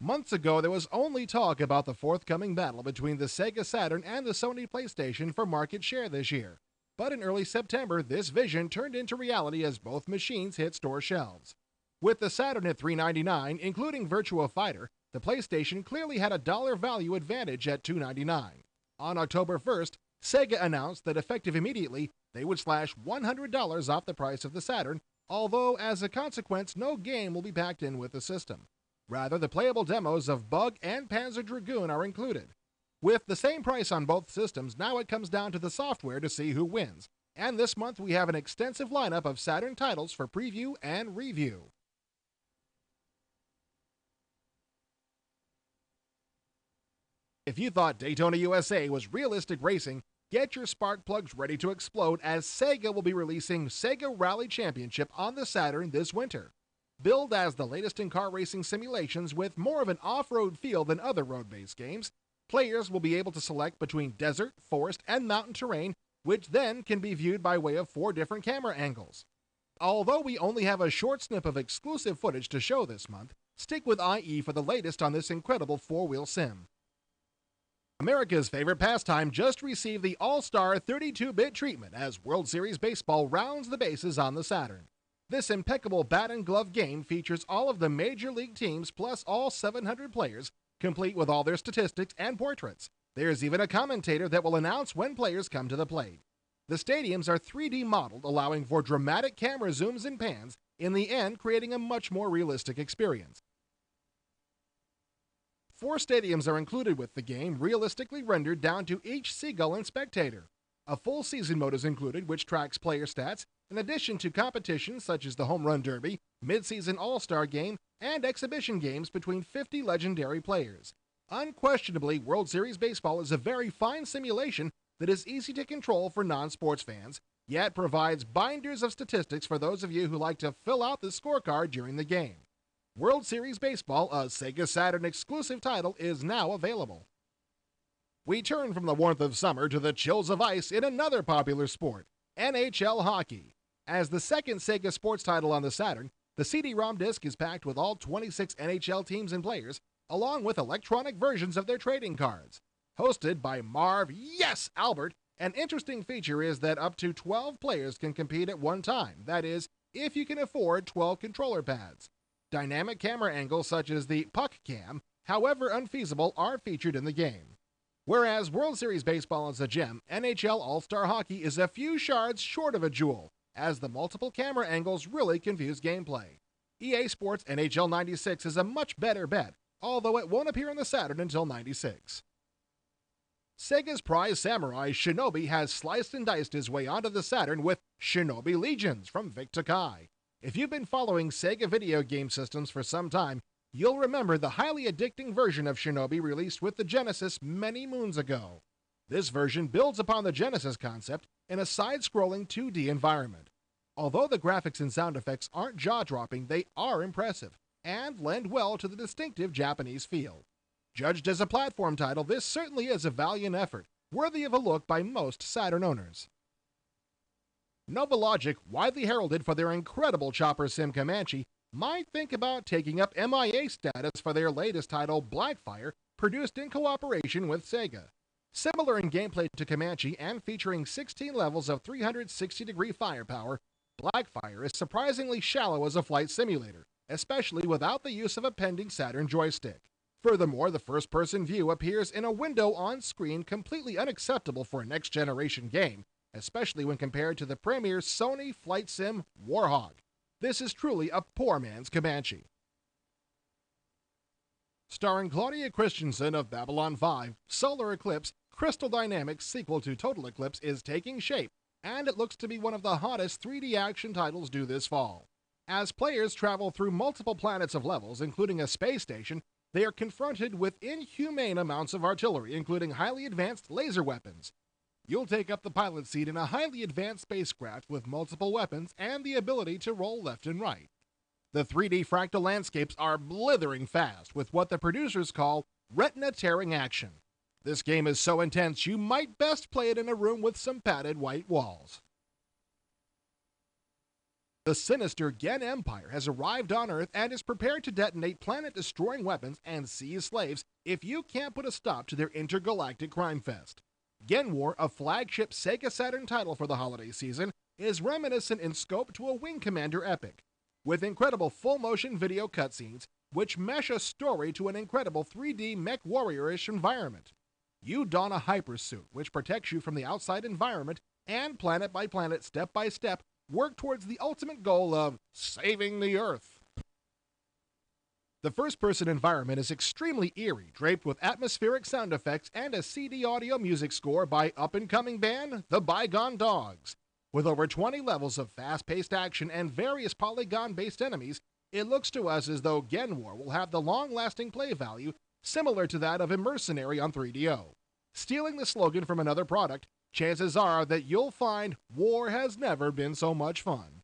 Months ago, there was only talk about the forthcoming battle between the Sega Saturn and the Sony PlayStation for market share this year. But in early September, this vision turned into reality as both machines hit store shelves. With the Saturn at $399, including Virtua Fighter, the PlayStation clearly had a dollar value advantage at $299. On October 1st, Sega announced that effective immediately, they would slash $100 off the price of the Saturn, although as a consequence, no game will be packed in with the system. Rather, the playable demos of Bug and Panzer Dragoon are included. With the same price on both systems, now it comes down to the software to see who wins. And this month we have an extensive lineup of Saturn titles for preview and review. If you thought Daytona USA was realistic racing, get your spark plugs ready to explode as Sega will be releasing Sega Rally Championship on the Saturn this winter. Billed as the latest in car racing simulations with more of an off-road feel than other road-based games, players will be able to select between desert, forest, and mountain terrain, which then can be viewed by way of 4 different camera angles. Although we only have a short snip of exclusive footage to show this month, stick with IE for the latest on this incredible 4-wheel sim. America's favorite pastime just received the All-Star 32-bit treatment as World Series Baseball rounds the bases on the Saturn. This impeccable bat-and-glove game features all of the major league teams plus all 700 players, complete with all their statistics and portraits. There's even a commentator that will announce when players come to the plate. The stadiums are 3D modeled, allowing for dramatic camera zooms and pans, in the end creating a much more realistic experience. 4 stadiums are included with the game, realistically rendered down to each seagull and spectator. A full season mode is included, which tracks player stats, in addition to competitions such as the Home Run Derby, Mid-Season All-Star Game, and exhibition games between 50 legendary players. Unquestionably, World Series Baseball is a very fine simulation that is easy to control for non-sports fans, yet provides binders of statistics for those of you who like to fill out the scorecard during the game. World Series Baseball, a Sega Saturn exclusive title, is now available. We turn from the warmth of summer to the chills of ice in another popular sport, NHL hockey. As the second Sega sports title on the Saturn, the CD-ROM disc is packed with all 26 NHL teams and players, along with electronic versions of their trading cards. Hosted by Marv Yes Albert, an interesting feature is that up to 12 players can compete at one time, that is, if you can afford 12 controller pads. Dynamic camera angles such as the puck cam, however unfeasible, are featured in the game. Whereas World Series Baseball is a gem, NHL All-Star Hockey is a few shards short of a jewel, as the multiple camera angles really confuse gameplay. EA Sports NHL 96 is a much better bet, although it won't appear on the Saturn until 96. Sega's prize samurai Shinobi has sliced and diced his way onto the Saturn with Shinobi Legions from Vic Tokai. If you've been following Sega video game systems for some time, you'll remember the highly addicting version of Shinobi released with the Genesis many moons ago. This version builds upon the Genesis concept in a side-scrolling 2D environment. Although the graphics and sound effects aren't jaw-dropping, they are impressive, and lend well to the distinctive Japanese feel. Judged as a platform title, this certainly is a valiant effort, worthy of a look by most Saturn owners. Nova Logic, widely heralded for their incredible chopper sim Comanche, might think about taking up MIA status for their latest title, Blackfire, produced in cooperation with Sega. Similar in gameplay to Comanche and featuring 16 levels of 360-degree firepower, Blackfire is surprisingly shallow as a flight simulator, especially without the use of a pending Saturn joystick. Furthermore, the first-person view appears in a window on screen completely unacceptable for a next-generation game, especially when compared to the premier Sony flight sim Warhog. This is truly a poor man's Comanche. Starring Claudia Christensen of Babylon 5, Solar Eclipse, Crystal Dynamics' sequel to Total Eclipse is taking shape, and it looks to be one of the hottest 3D action titles due this fall. As players travel through multiple planets of levels, including a space station, they are confronted with inhumane amounts of artillery, including highly advanced laser weapons. You'll take up the pilot seat in a highly advanced spacecraft with multiple weapons and the ability to roll left and right. The 3D fractal landscapes are blithering fast with what the producers call retina-tearing action. This game is so intense you might best play it in a room with some padded white walls. The sinister Gen Empire has arrived on Earth and is prepared to detonate planet-destroying weapons and seize slaves if you can't put a stop to their intergalactic crime fest. Gen War, a flagship Sega Saturn title for the holiday season, is reminiscent in scope to a Wing Commander epic, with incredible full-motion video cutscenes which mesh a story to an incredible 3D mech warrior-ish environment. You don a hypersuit which protects you from the outside environment and planet by planet, step by step, work towards the ultimate goal of saving the Earth. The first-person environment is extremely eerie, draped with atmospheric sound effects and a CD audio music score by up-and-coming band The Bygone Dogs. With over 20 levels of fast-paced action and various polygon-based enemies, it looks to us as though Gen War will have the long-lasting play value similar to that of Immercenary on 3DO. Stealing the slogan from another product, chances are that you'll find war has never been so much fun.